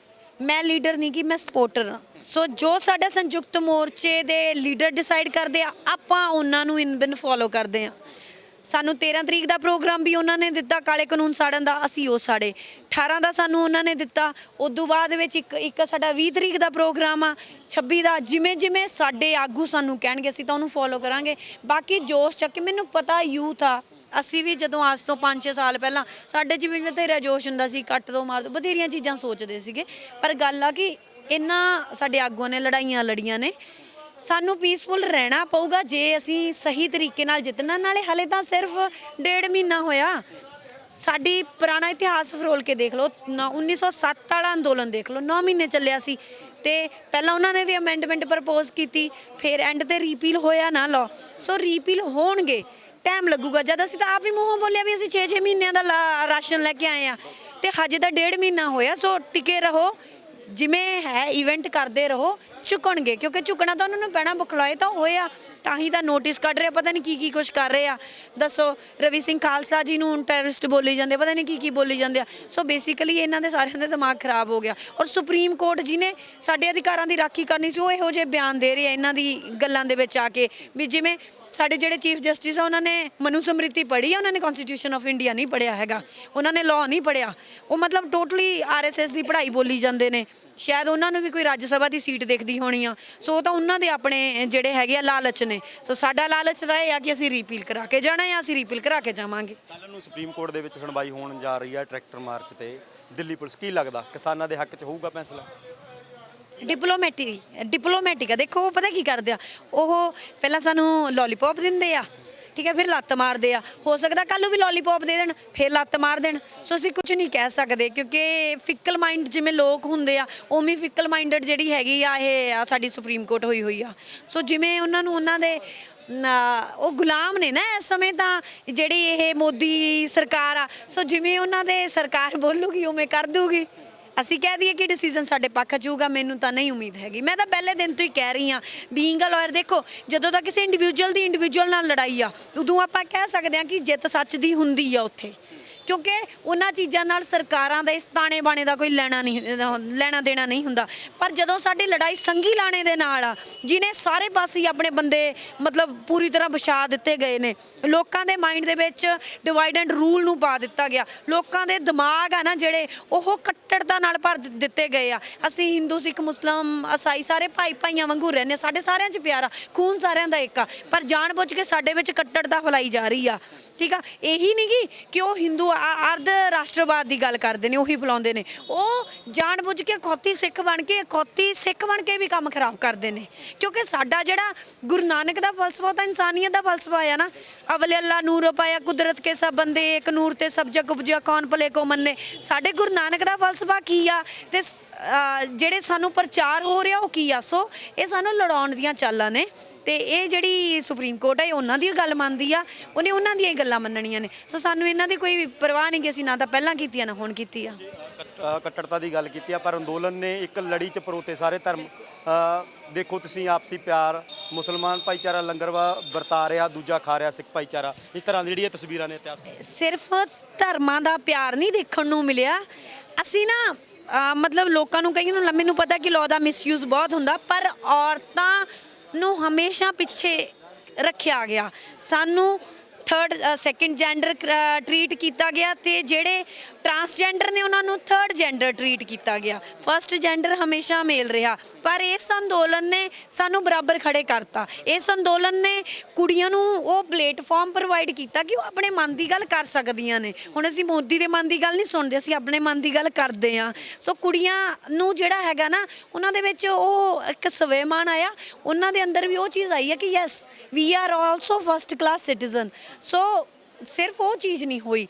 ਮੈਂ ਲੀਡਰ ਨਹੀਂ ਕਿ ਮੈਂ ਸਪੋਰਟਰ ਹਾਂ। ਸੋ ਜੋ ਸਾਡਾ ਸੰਯੁਕਤ ਮੋਰਚੇ ਦੇ ਲੀਡਰ ਡਿਸਾਈਡ ਕਰਦੇ ਆ, ਆਪਾਂ ਉਹਨਾਂ ਨੂੰ ਇਨ ਬਿਨ ਫੋਲੋ ਕਰਦੇ ਆ। ਸਾਨੂੰ 13 ਤਰੀਕ ਦਾ ਪ੍ਰੋਗਰਾਮ ਵੀ ਉਹਨਾਂ ਨੇ ਦਿੱਤਾ ਕਾਲੇ ਕਾਨੂੰਨ ਸਾੜਨ ਦਾ, ਅਸੀਂ ਉਹ ਸਾੜੇ। 18 ਦਾ ਸਾਨੂੰ ਉਹਨਾਂ ਨੇ ਦਿੱਤਾ, ਉਦੋਂ ਬਾਅਦ ਵਿੱਚ ਇੱਕ ਸਾਡਾ 20 ਤਰੀਕ ਦਾ ਪ੍ਰੋਗਰਾਮ ਆ, 26 ਦਾ। ਜਿਵੇਂ ਜਿਵੇਂ ਸਾਡੇ ਆਗੂ ਸਾਨੂੰ ਕਹਿਣਗੇ ਅਸੀਂ ਤਾਂ ਉਹਨੂੰ ਫੋਲੋ ਕਰਾਂਗੇ। ਬਾਕੀ ਜੋਸ਼ ਚੱਕ, ਮੈਨੂੰ ਪਤਾ ਯੂਥ ਆ, ਅਸੀਂ ਵੀ ਜਦੋਂ ਅੱਜ ਤੋਂ 5-6 ਸਾਲ ਪਹਿਲਾਂ ਸਾਡੇ 'ਚ ਵੀ ਬਥੇਰਾ ਜੋਸ਼ ਹੁੰਦਾ ਸੀ, ਕੱਟ ਦੋ ਮਾਰ ਦੋ, ਬਥੇਰੀਆਂ ਚੀਜ਼ਾਂ ਸੋਚਦੇ ਸੀਗੇ। ਪਰ ਗੱਲ ਆ ਕਿ ਇਹਨਾਂ ਸਾਡੇ ਆਗੂਆਂ ਨੇ ਲੜਾਈਆਂ ਲੜੀਆਂ ਨੇ, ਸਾਨੂੰ ਪੀਸਫੁਲ ਰਹਿਣਾ ਪਊਗਾ ਜੇ ਅਸੀਂ ਸਹੀ ਤਰੀਕੇ ਨਾਲ ਜਿੱਤਣਾ। ਨਾਲੇ ਹਲੇ ਤਾਂ ਸਿਰਫ 1.5 ਮਹੀਨਾ ਹੋਇਆ। ਸਾਡੀ ਪੁਰਾਣਾ ਇਤਿਹਾਸ ਫਰੋਲ ਕੇ ਦੇਖ ਲਓ, 1907 ਵਾਲਾ ਅੰਦੋਲਨ ਦੇਖ ਲਓ, 9 ਮਹੀਨੇ ਚੱਲਿਆ ਸੀ। ਤੇ ਪਹਿਲਾਂ ਉਹਨਾਂ ਨੇ ਵੀ ਅਮੈਂਡਮੈਂਟ ਪ੍ਰਪੋਜ਼ ਕੀਤੀ, ਫਿਰ ਐਂਡ ਤੇ ਰੀਪੀਲ ਹੋਇਆ ਨਾ ਲਾਅ। ਸੋ ਰੀਪੀਲ ਹੋਣਗੇ, ਟਾਈਮ ਲੱਗੂਗਾ। ਜਦ ਅਸੀਂ ਤਾਂ ਆਪ ਹੀ ਮੂੰਹੋਂ ਬੋਲਿਆ ਵੀ ਅਸੀਂ 6-6 ਮਹੀਨਿਆਂ ਦਾ ਰਾਸ਼ਨ ਲੈ ਕੇ ਆਏ ਆ, ਤੇ ਹਜੇ ਤਾਂ 1.5 ਮਹੀਨਾ ਹੋਇਆ। ਸੋ ਟਿਕੇ ਰਹੋ, ਜਿਵੇਂ ਹੈ ਇਵੈਂਟ ਕਰਦੇ ਰਹੋ, ਝੁਕਣਗੇ, ਕਿਉਂਕਿ ਝੁਕਣਾ ਤਾਂ ਉਹਨਾਂ ਨੂੰ ਪੈਣਾ, ਬੁਖਲਾਏ ਤਾਂ ਹੋਇਆ, ਤਾਂ ਹੀ ਤਾਂ ਨੋਟਿਸ ਕੱਢ ਰਹੇ, ਪਤਾ ਨਹੀਂ ਕੀ ਕੁਝ ਕਰ ਰਹੇ ਆ। ਦੱਸੋ, ਰਵੀ ਸਿੰਘ ਖਾਲਸਾ ਜੀ ਨੂੰ ਟੈਰਰਿਸਟ ਬੋਲੀ ਜਾਂਦੇ, ਪਤਾ ਨਹੀਂ ਕੀ ਬੋਲੀ ਜਾਂਦੇ ਆ। ਸੋ ਬੇਸਿਕਲੀ ਇਹਨਾਂ ਦੇ ਸਾਰਿਆਂ ਦੇ ਦਿਮਾਗ ਖਰਾਬ ਹੋ ਗਿਆ। ਔਰ ਸੁਪਰੀਮ ਕੋਰਟ ਜਿਹਨੇ ਸਾਡੇ ਅਧਿਕਾਰਾਂ ਦੀ ਰਾਖੀ ਕਰਨੀ ਸੀ, ਉਹ ਇਹੋ ਜਿਹੇ ਬਿਆਨ ਦੇ ਰਹੇ ਆ ਇਹਨਾਂ ਦੀ ਗੱਲਾਂ ਦੇ ਵਿੱਚ ਆ ਕੇ, ਵੀ ਜਿਵੇਂ ਸਾਡੇ ਜਿਹੜੇ ਚੀਫ ਜਸਟਿਸ ਆ ਉਹਨਾਂ ਨੇ ਮਨੂ ਸਮ੍ਰਿਤੀ ਪੜ੍ਹੀ ਆ, ਉਹਨਾਂ ਨੇ ਕਨਸਟੀਟਿਊਸ਼ਨ ਆਫ ਇੰਡੀਆ ਨਹੀਂ ਪੜ੍ਹਿਆ ਹੈਗਾ, ਉਹਨਾਂ ਨੇ ਲਾਅ ਨਹੀਂ ਪੜ੍ਹਿਆ। ਉਹ ਮਤਲਬ ਟੋਟਲੀ RSS ਦੀ ਪੜ੍ਹਾਈ ਬੋਲੀ ਜਾਂਦੇ ਨੇ। ਸ਼ਾਇਦ ਉਹਨਾਂ ਨੂੰ ਵੀ ਕੋਈ ਰਾਜ ਸਭਾ ਦੀ ਸੀਟ ਦੇਖਦੀ ਹੋਣੀ ਆ। ਸੋ ਉਹ ਤਾਂ ਉਹਨਾਂ ਦੇ ਆਪਣੇ ਜਿਹੜੇ ਹੈਗੇ ਆ ਲਾਲਚ ਨੇ। ਸੋ ਸਾਡਾ ਲਾਲਚ ਤਾਂ ਇਹ ਆ ਕਿ ਅਸੀਂ ਰੀਪੀਲ ਕਰਾ ਕੇ ਜਾਣਾ ਆ, ਅਸੀਂ ਰੀਪੀਲ ਕਰਾ ਕੇ ਜਾਵਾਂਗੇ। ਕੱਲ੍ਹ ਨੂੰ ਸੁਪਰੀਮ ਕੋਰਟ ਦੇ ਵਿੱਚ ਸੁਣਵਾਈ ਹੋਣ ਜਾ ਰਹੀ ਹੈ ਟਰੈਕਟਰ ਮਾਰਚ ਤੇ ਦਿੱਲੀ ਪੁਲਿਸ, ਕੀ ਲੱਗਦਾ ਕਿਸਾਨਾਂ ਦੇ ਹੱਕ 'ਚ ਹੋਊਗਾ ਫੈਸਲਾ? ਡਿਪਲੋਮੈਟਿਕ ਆ। ਦੇਖੋ, ਉਹ ਪਤਾ ਕੀ ਕਰਦੇ ਆ, ਉਹ ਪਹਿਲਾਂ ਸਾਨੂੰ ਲੋਲੀਪੌਪ ਦਿੰਦੇ ਆ, ਠੀਕ ਹੈ, ਫਿਰ ਲੱਤ ਮਾਰਦੇ ਆ। ਹੋ ਸਕਦਾ ਕੱਲ੍ਹ ਨੂੰ ਵੀ ਲੋਲੀਪੌਪ ਦੇ ਦੇਣ, ਫਿਰ ਲੱਤ ਮਾਰ ਦੇਣ। ਸੋ ਅਸੀਂ ਕੁਝ ਨਹੀਂ ਕਹਿ ਸਕਦੇ, ਕਿਉਂਕਿ ਫਿਕਲ ਮਾਈਂਡ ਜਿਵੇਂ ਲੋਕ ਹੁੰਦੇ ਆ, ਉਵੇਂ ਫਿਕਲ ਮਾਈਂਡਡ ਜਿਹੜੀ ਹੈਗੀ ਆ ਇਹ ਸਾਡੀ ਸੁਪਰੀਮ ਕੋਰਟ ਹੋਈ ਆ। ਸੋ ਜਿਵੇਂ ਉਹਨਾਂ ਨੂੰ ਉਹਨਾਂ ਦੇ ਉਹ ਗੁਲਾਮ ਨੇ ਨਾ ਇਸ ਸਮੇਂ, ਤਾਂ ਜਿਹੜੀ ਇਹ ਮੋਦੀ ਸਰਕਾਰ ਆ, ਸੋ ਜਿਵੇਂ ਉਹਨਾਂ ਦੇ ਸਰਕਾਰ ਬੋਲੂਗੀ ਉਵੇਂ ਕਰ ਦੂਗੀ। ਅਸੀਂ ਕਹਿ ਦਈਏ ਕਿ ਡਿਸੀਜਨ ਸਾਡੇ ਪੱਖ 'ਚ ਹੋਊਗਾ, ਮੈਨੂੰ ਤਾਂ ਨਹੀਂ ਉਮੀਦ ਹੈਗੀ। ਮੈਂ ਤਾਂ ਪਹਿਲੇ ਦਿਨ ਤੋਂ ਹੀ ਕਹਿ ਰਹੀ ਹਾਂ, ਬੀਇੰਗ ਅ ਲਾਇਰ, ਦੇਖੋ ਜਦੋਂ ਤੱਕ ਕਿਸੇ ਇੰਡੀਵਿਜੂਅਲ ਨਾਲ ਲੜਾਈ ਆ, ਉਦੋਂ ਆਪਾਂ ਕਹਿ ਸਕਦੇ ਹਾਂ ਕਿ ਜਿੱਤ ਸੱਚ ਦੀ ਹੁੰਦੀ ਆ ਉੱਥੇ, ਕਿਉਂਕਿ ਉਹਨਾਂ ਚੀਜ਼ਾਂ ਨਾਲ ਸਰਕਾਰਾਂ ਦਾ ਇਸ ਤਾਣੇ ਬਾਣੇ ਦਾ ਕੋਈ ਲੈਣਾ ਦੇਣਾ ਨਹੀਂ ਹੁੰਦਾ। ਪਰ ਜਦੋਂ ਸਾਡੀ ਲੜਾਈ ਸੰਘੀ ਲਾਣੇ ਦੇ ਨਾਲ ਆ, ਜਿਹਨੇ ਸਾਰੇ ਪਾਸੇ ਆਪਣੇ ਬੰਦੇ ਮਤਲਬ ਪੂਰੀ ਤਰ੍ਹਾਂ ਵਿਛਾ ਦਿੱਤੇ ਗਏ ਨੇ, ਲੋਕਾਂ ਦੇ ਮਾਈਂਡ ਦੇ ਵਿੱਚ ਡਿਵਾਈਡ ਐਂਡ ਰੂਲ ਨੂੰ ਪਾ ਦਿੱਤਾ ਗਿਆ, ਲੋਕਾਂ ਦੇ ਦਿਮਾਗ ਆ ਨਾ ਜਿਹੜੇ ਉਹ ਕੱਟੜਤਾ ਨਾਲ ਭਰ ਦਿੱਤੇ ਗਏ ਆ। ਅਸੀਂ ਹਿੰਦੂ, ਸਿੱਖ, ਮੁਸਲਿਮ, ਈਸਾਈ ਸਾਰੇ ਭਾਈਆਂ ਵਾਂਗੂ ਰਹਿੰਦੇ, ਸਾਡੇ ਸਾਰਿਆਂ 'ਚ ਪਿਆਰ ਆ, ਖੂਨ ਸਾਰਿਆਂ ਦਾ ਇੱਕ ਆ। ਪਰ ਜਾਣ-ਬੁੱਝ ਕੇ ਸਾਡੇ ਵਿੱਚ ਕੱਟੜਤਾ ਫੈਲਾਈ ਜਾ ਰਹੀ ਆ, ਠੀਕ ਆ। ਇਹੀ ਨਹੀਂ ਕਿ ਉਹ ਹਿੰਦੂ ਅਰਧ ਰਾਸ਼ਟਰਵਾਦ ਦੀ ਗੱਲ ਕਰਦੇ ਨੇ, ਉਹੀ ਫੈਲਾਉਂਦੇ ਨੇ। ਉਹ ਜਾਣ-ਬੁੱਝ ਕੇ ਅਖੌਤੀ ਸਿੱਖ ਬਣ ਕੇ ਵੀ ਕੰਮ ਖਰਾਬ ਕਰਦੇ ਨੇ, ਕਿਉਂਕਿ ਸਾਡਾ ਜਿਹੜਾ ਗੁਰੂ ਨਾਨਕ ਦਾ ਫਲਸਫਾ ਤਾਂ ਇਨਸਾਨੀਅਤ ਦਾ ਫਲਸਫਾ ਆ ਨਾ। ਅਵਲੇ ਅੱਲਾ ਨੂਰ ਪਾਇਆ ਕੁਦਰਤ ਕੇ ਸਭ ਬੰਦੇ, ਇੱਕ ਨੂਰ ਤੇ ਸਭ ਜਗ ਉਪਜਿਆ ਕੌਣ ਭਲੇ ਕੋ ਮੰਨੇ। ਸਾਡੇ ਗੁਰੂ ਨਾਨਕ ਦਾ ਫਲਸਫਾ ਕੀ ਆ, ਤੇ ਜਿਹੜੇ ਸਾਨੂੰ ਪ੍ਰਚਾਰ ਹੋ ਰਿਹਾ ਉਹ ਕੀ ਆ। ਸੋ ਇਹ ਸਾਨੂੰ ਲੜਾਉਣ ਦੀਆਂ ਚਾਲਾਂ ਨੇ, ਤੇ ਇਹ ਜਿਹੜੀ ਸੁਪਰੀਮ ਕੋਰਟ ਹੈ ਉਹਨਾਂ ਦੀ ਗੱਲ ਮੰਨਦੀ ਆ, ਉਹਨੇ ਉਹਨਾਂ ਦੀਆਂ ਹੀ ਗੱਲਾਂ ਮੰਨਣੀਆਂ ਨੇ। ਸੋ ਸਾਨੂੰ ਇਹਨਾਂ ਦੀ ਕੋਈ ਪਰਵਾਹ ਨਹੀਂ ਕਿ ਅਸੀਂ ਨਾ ਤਾਂ ਪਹਿਲਾਂ ਕੀਤੀ ਆ ਨਾ ਹੁਣ ਕੀਤੀ ਆ। ਕੱਟੜਤਾ ਦੀ ਗੱਲ ਕੀਤੀ ਆ, ਪਰ ਅੰਦੋਲਨ ਨੇ ਇੱਕ ਲੜੀ 'ਚ ਪਰੋਤੇ ਸਾਰੇ ਧਰਮ। ਦੇਖੋ ਤੁਸੀਂ ਆਪਸੀ ਪਿਆਰ, ਮੁਸਲਮਾਨ ਭਾਈਚਾਰਾ ਲੰਗਰ ਵਰਤਾ ਰਿਹਾ, ਦੂਜਾ ਖਾ ਰਿਹਾ ਸਿੱਖ ਭਾਈਚਾਰਾ। ਇਸ ਤਰ੍ਹਾਂ ਦੀ ਜਿਹੜੀਆਂ ਤਸਵੀਰਾਂ ਨੇ ਇਤਿਹਾਸ, ਸਿਰਫ ਧਰਮਾਂ ਦਾ ਪਿਆਰ ਨਹੀਂ ਦੇਖਣ ਨੂੰ ਮਿਲਿਆ। ਅਸੀਂ ਨਾ ਮਤਲਬ ਲੋਕਾਂ ਨੂੰ ਕਈ ਨੂੰ ਮੈਨੂੰ ਪਤਾ ਕਿ ਲਾਅ ਦਾ ਮਿਸਯੂਜ਼ ਬਹੁਤ ਹੁੰਦਾ, ਪਰ ਔਰਤਾਂ ਨੂੰ ਹਮੇਸ਼ਾ ਪਿੱਛੇ ਰੱਖਿਆ ਗਿਆ। ਸਾਨੂੰ ਸੈਕੰਡ ਜੈਂਡਰ ਟਰੀਟ ਕੀਤਾ ਗਿਆ ਤੇ ਜਿਹੜੇ ਟਰਾਂਸਜੈਂਡਰ ਨੇ ਉਹਨਾਂ ਨੂੰ ਥਰਡ ਜੈਂਡਰ ਟਰੀਟ ਕੀਤਾ ਗਿਆ। ਫਸਟ ਜੈਂਡਰ ਹਮੇਸ਼ਾ ਮੇਲ ਰਿਹਾ, ਪਰ ਇਸ ਅੰਦੋਲਨ ਨੇ ਸਾਨੂੰ ਬਰਾਬਰ ਖੜੇ ਕਰਤਾ। ਇਸ ਅੰਦੋਲਨ ਨੇ ਕੁੜੀਆਂ ਨੂੰ ਉਹ ਪਲੇਟਫਾਰਮ ਪ੍ਰੋਵਾਈਡ ਕੀਤਾ ਕਿ ਉਹ ਆਪਣੇ ਮਨ ਦੀ ਗੱਲ ਕਰ ਸਕਦੀਆਂ ਨੇ। ਹੁਣ ਅਸੀਂ ਮੋਦੀ ਦੇ ਮਨ ਦੀ ਗੱਲ ਨਹੀਂ ਸੁਣਦੇ, ਅਸੀਂ ਆਪਣੇ ਮਨ ਦੀ ਗੱਲ ਕਰਦੇ ਹਾਂ। ਸੋ ਕੁੜੀਆਂ ਨੂੰ ਜਿਹੜਾ ਹੈਗਾ ਨਾ ਉਹਨਾਂ ਦੇ ਵਿੱਚ ਉਹ ਇੱਕ ਸਵੈਮਾਨ ਆਇਆ, ਉਹਨਾਂ ਦੇ ਅੰਦਰ ਵੀ ਉਹ ਚੀਜ਼ ਆਈ ਹੈ ਕਿ yes we are also first class citizen. So ਸਿਰਫ ਉਹ ਚੀਜ਼ ਨਹੀਂ ਹੋਈ,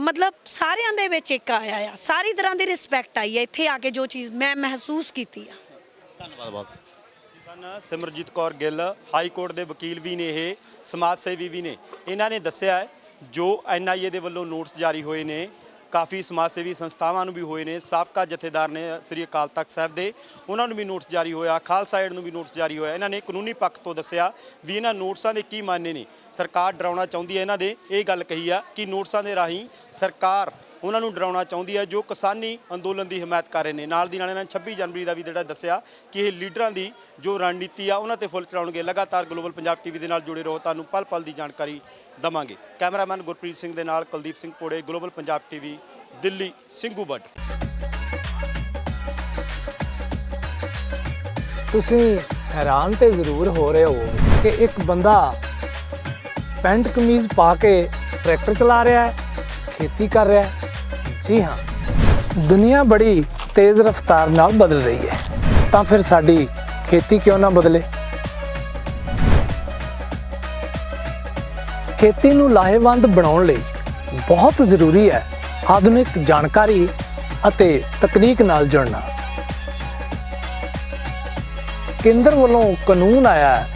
ਮਤਲਬ ਸਾਰਿਆਂ ਦੇ ਵਿੱਚ ਇੱਕ ਆਇਆ ਆ, ਸਾਰੀ ਤਰ੍ਹਾਂ ਦੀ ਰਿਸਪੈਕਟ ਆਈ ਹੈ ਇੱਥੇ ਆ ਕੇ, ਜੋ ਚੀਜ਼ ਮੈਂ ਮਹਿਸੂਸ ਕੀਤੀ ਆ। ਧੰਨਵਾਦ ਬਹੁਤ। ਸਨ ਸਿਮਰਜੀਤ ਕੌਰ ਗਿੱਲ ਹਾਈ ਕੋਰਟ ਦੇ ਵਕੀਲ ਵੀ ਨੇ, ਇਹ ਸਮਾਜ ਸੇਵੀ ਵੀ ਨੇ। ਇਹਨਾਂ ਨੇ ਦੱਸਿਆ ਹੈ ਜੋ NIA ਦੇ ਵੱਲੋਂ ਨੋਟਿਸ ਜਾਰੀ ਹੋਏ ਨੇ, ਕਾਫੀ ਸਮਾਜ ਸੇਵੀ ਸੰਸਥਾਵਾਂ ਨੂੰ ਵੀ ਹੋਏ ਨੇ, ਸਾਬਕਾ ਜਥੇਦਾਰ ਨੇ ਸ੍ਰੀ ਅਕਾਲ ਤਖਤ ਸਾਹਿਬ ਦੇ, ਉਹਨਾਂ ਨੂੰ ਵੀ ਨੋਟਿਸ ਜਾਰੀ ਹੋਇਆ, ਖਾਲਸਾ ਏਡ ਨੂੰ ਵੀ ਨੋਟਿਸ ਜਾਰੀ ਹੋਇਆ। ਇਹਨਾਂ ਨੇ ਕਾਨੂੰਨੀ ਪੱਖ ਤੋਂ ਦੱਸਿਆ ਵੀ ਇਹਨਾਂ ਨੋਟਿਸਾਂ ਦੇ ਕੀ ਮਾਇਨੇ ਨੇ। ਸਰਕਾਰ ਡਰਾਉਣਾ ਚਾਹੁੰਦੀ ਹੈ, ਇਹਨਾਂ ਦੇ ਇਹ ਗੱਲ ਕਹੀ ਆ ਕਿ ਨੋਟਿਸਾਂ ਦੇ ਰਾਹੀਂ ਸਰਕਾਰ ਉਹਨਾਂ ਨੂੰ ਡਰਾਉਣਾ ਚਾਹੁੰਦੀ ਹੈ ਜੋ ਕਿਸਾਨੀ ਅੰਦੋਲਨ ਦੀ ਹਮਾਇਤ ਕਰ ਰਹੇ ਨੇ। ਨਾਲ ਦੀ ਨਾਲ ਇਹਨਾਂ ਨੇ 26 ਜਨਵਰੀ ਦਾ ਵੀ ਜਿਹੜਾ ਦੱਸਿਆ ਕਿ ਇਹ ਲੀਡਰਾਂ ਦੀ ਜੋ ਰਣਨੀਤੀ ਆ ਉਹਨਾਂ ਤੇ ਫੁੱਲ ਚੜਾਉਣਗੇ। ਲਗਾਤਾਰ ਗਲੋਬਲ ਪੰਜਾਬ TV ਦੇ ਨਾਲ ਜੁੜੇ ਰਹੋ, ਤੁਹਾਨੂੰ ਪਲ ਪਲ ਦੀ ਜਾਣਕਾਰੀ ਦਵਾਂਗੇ। ਕੈਮਰਾਮੈਨ ਗੁਰਪ੍ਰੀਤ ਸਿੰਘ ਦੇ ਨਾਲ ਕੁਲਦੀਪ ਸਿੰਘ ਪੋੜੇ, ਗਲੋਬਲ ਪੰਜਾਬ TV, ਦਿੱਲੀ, ਸਿੰਘੂ ਬੱਟ। ਤੁਸੀਂ ਹੈਰਾਨ ਤੇ ਜ਼ਰੂਰ ਹੋ ਰਹੇ ਹੋ ਕਿ ਇੱਕ ਬੰਦਾ ਪੈਂਟ ਕਮੀਜ਼ ਪਾ ਕੇ ਟਰੈਕਟਰ ਚਲਾ ਰਿਹਾ ਹੈ, ਖੇਤੀ ਕਰ ਰਿਹਾ ਹੈ। ਜੀ ਹਾਂ, ਦੁਨੀਆ ਬੜੀ ਤੇਜ਼ ਰਫ਼ਤਾਰ ਨਾਲ ਬਦਲ ਰਹੀ ਹੈ, ਤਾਂ ਫਿਰ ਸਾਡੀ ਖੇਤੀ ਕਿਉਂ ਨਾ ਬਦਲੇ। ਖੇਤੀ ਨੂੰ ਲਾਹੇਵੰਦ ਬਣਾਉਣ ਲਈ ਬਹੁਤ ਜ਼ਰੂਰੀ ਹੈ ਆਧੁਨਿਕ ਜਾਣਕਾਰੀ ਅਤੇ ਤਕਨੀਕ ਨਾਲ ਜੁੜਨਾ। ਕੇਂਦਰ ਵੱਲੋਂ ਕਾਨੂੰਨ ਆਇਆ ਹੈ,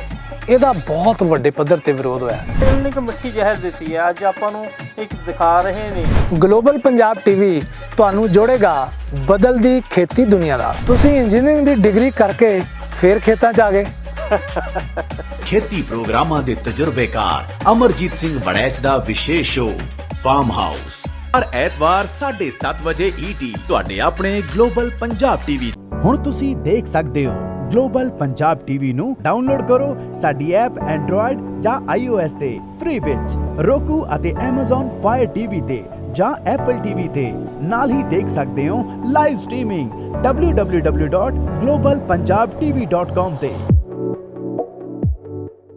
ਇਹਦਾ ਬਹੁਤ ਵੱਡੇ ਪੱਧਰ ਤੇ ਵਿਰੋਧ ਹੋਇਆ। ਇਹਨਾਂ ਨੇ ਇੱਕ ਮਿੱਠੀ ਜ਼ਹਿਰ ਦਿੱਤੀ ਹੈ, ਅੱਜ ਆਪਾਂ ਨੂੰ ਇੱਕ ਦਿਖਾ ਰਹੇ ਨੇ। ਗਲੋਬਲ ਪੰਜਾਬ TV ਤੁਹਾਨੂੰ ਜੋੜੇਗਾ ਬਦਲਦੀ ਖੇਤੀ ਦੁਨੀਆ ਨਾਲ। ਤੁਸੀਂ ਇੰਜੀਨੀਅਰਿੰਗ ਦੀ ਡਿਗਰੀ ਕਰਕੇ ਫੇਰ ਖੇਤਾਂ 'ਚ ਆ ਗਏ। ਖੇਤੀ ਪ੍ਰੋਗਰਾਮਾਂ ਦੇ ਤਜਰਬੇਕਾਰ ਅਮਰਜੀਤ ਸਿੰਘ ਵੜੈਚ ਦਾ ਵਿਸ਼ੇਸ਼ ਸ਼ੋਅ ਫਾਰਮ ਹਾਊਸ ਹਰ ਐਤਵਾਰ 7:30 ਵਜੇ ET ਤੁਹਾਡੇ ਆਪਣੇ ਗਲੋਬਲ ਪੰਜਾਬ TV। ਹੁਣ ਤੁਸੀਂ ਦੇਖ ਸਕਦੇ ਹੋ ਗਲੋਬਲ ਪੰਜਾਬ TV ਨੂੰ ਡਾਊਨਲੋਡ ਕਰੋ ਸਾਡੀ ਐਪ ਐਂਡਰੋਇਡ ਜਾਂ iOS ਤੇ ਫ੍ਰੀ ਵਿੱਚ, roku ਅਤੇ Amazon Fire TV ਤੇ ਜਾਂ Apple TV ਤੇ। ਨਾਲ ਹੀ ਦੇਖ ਸਕਦੇ ਹੋ ਲਾਈਵ ਸਟ੍ਰੀਮਿੰਗ www.globalpunjabtv.com ਤੇ।